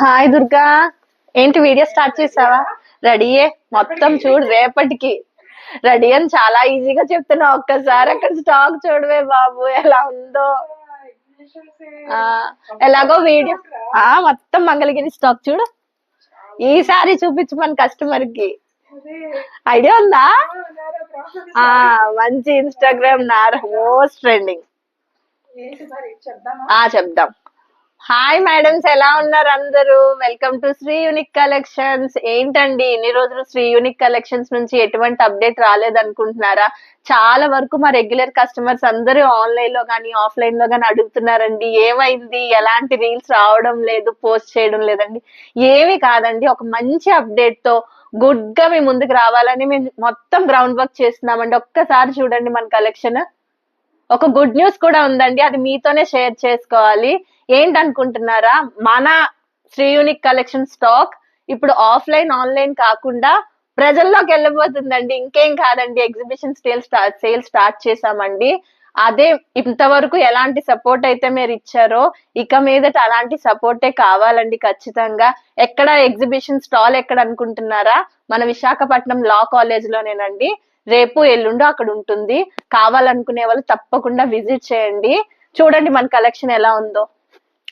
Hi Durga, ఏంటి video start చేసావా? రెడీయే మొత్తం చూడు, రేపటికి రెడీ అని చాలా ఈజీగా చెప్తున్నా. ఒక్కసారి అక్కడ స్టాక్ చూడవే బాబు ఎలా ఉందో. ఎలాగో వీడియో మొత్తం మంగళగిరి స్టాక్ చూడు. ఈసారి చూపించు మన కస్టమర్ కి. ఐడియా ఉందా? మంచి ఇన్స్టాగ్రామ్ నారా మోస్ట్ ట్రెండింగ్. చెప్దాం. హాయ్ మేడమ్స్, ఎలా ఉన్నారు అందరూ? Welcome to Shri unique collections. ఏంటండి ఇన్ని రోజులు శ్రీ యూనిక్ కలెక్షన్స్ నుంచి ఎటువంటి అప్డేట్ రాలేదనుకుంటున్నారా? చాలా వరకు మా రెగ్యులర్ కస్టమర్స్ అందరూ ఆన్లైన్ లో కానీ ఆఫ్లైన్ లో కానీ అడుగుతున్నారండి, ఏమైంది, ఎలాంటి రీల్స్ రావడం లేదు, పోస్ట్ చేయడం లేదండి. ఏమి కాదండి, ఒక మంచి అప్డేట్ తో గుడ్ గా మీ ముందుకు రావాలని మేము మొత్తం గ్రౌండ్ వర్క్ చేస్తున్నామండి. ఒక్కసారి చూడండి మన కలెక్షన్. ఒక గుడ్ న్యూస్ కూడా ఉందండి, అది మీతోనే షేర్ చేసుకోవాలి. ఏంటనుకుంటున్నారా? మన శ్రీ యూనిక్ కలెక్షన్ స్టాక్ ఇప్పుడు ఆఫ్లైన్ ఆన్లైన్ కాకుండా ప్రజల్లోకి వెళ్ళబోతుందండి. ఇంకేం కాదండి, ఎగ్జిబిషన్ సేల్ స్టార్ట్ చేసామండి. అదే ఇంతవరకు ఎలాంటి సపోర్ట్ అయితే మీరు ఇచ్చారో ఇక మీదట అలాంటి సపోర్టే కావాలండి ఖచ్చితంగా. ఎక్కడ ఎగ్జిబిషన్ స్టాల్ ఎక్కడ అనుకుంటున్నారా? మన విశాఖపట్నం లా కాలేజ్ లోనేనండి. రేపు ఎల్లుండి అక్కడ ఉంటుంది. కావాలనుకునే వాళ్ళు తప్పకుండా విజిట్ చేయండి. చూడండి మన కలెక్షన్ ఎలా ఉందో.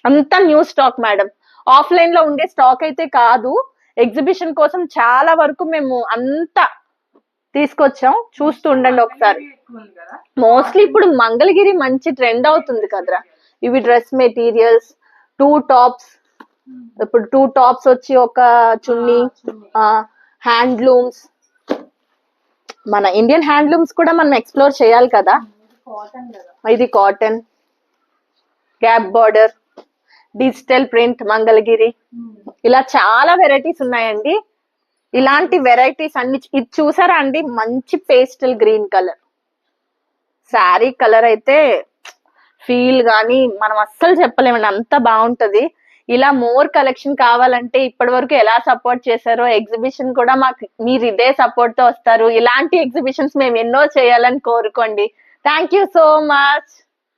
అంతా న్యూ స్టాక్ మేడం. ఆఫ్లైన్ లో ఉండే స్టాక్ అయితే కాదు. ఎగ్జిబిషన్ కోసం చాలా వరకు మేము అంతా తీసుకొచ్చాం. చూస్తూ ఉండండి ఒకసారి. మోస్ట్లీ ఇప్పుడు మంగళగిరి మంచి ట్రెండ్ అవుతుంది కదరా. ఇవి డ్రెస్ మెటీరియల్స్, 2 టాప్స్. ఇప్పుడు 2 టాప్స్ వచ్చి ఒక చున్నీ, హ్యాండ్లూమ్స్. మన ఇండియన్ హ్యాండ్లూమ్స్ కూడా మనం ఎక్స్ప్లోర్ చేయాలి కదా. ఇది cotton, gap border, digital print, Mangalagiri, ఇలా చాలా వెరైటీస్ ఉన్నాయండి. ఇలాంటి వెరైటీస్ అన్ని ఇది చూసారా అండి? మంచి pastel green colour sari colour అయితే ఫీల్ గానీ మనం అస్సలు చెప్పలేమండి, అంత బాగుంటది. ఇలా మోర్ కలెక్షన్ కావాలంటే ఇప్పటి వరకు ఎలా సపోర్ట్ చేశారో ఎగ్జిబిషన్ కూడా మాకు మీరు ఇదే సపోర్ట్ తో వస్తారు. ఇలాంటి ఎగ్జిబిషన్స్ మేము ఎన్నో చేయాలని కోరుకోండి. Thank you so much.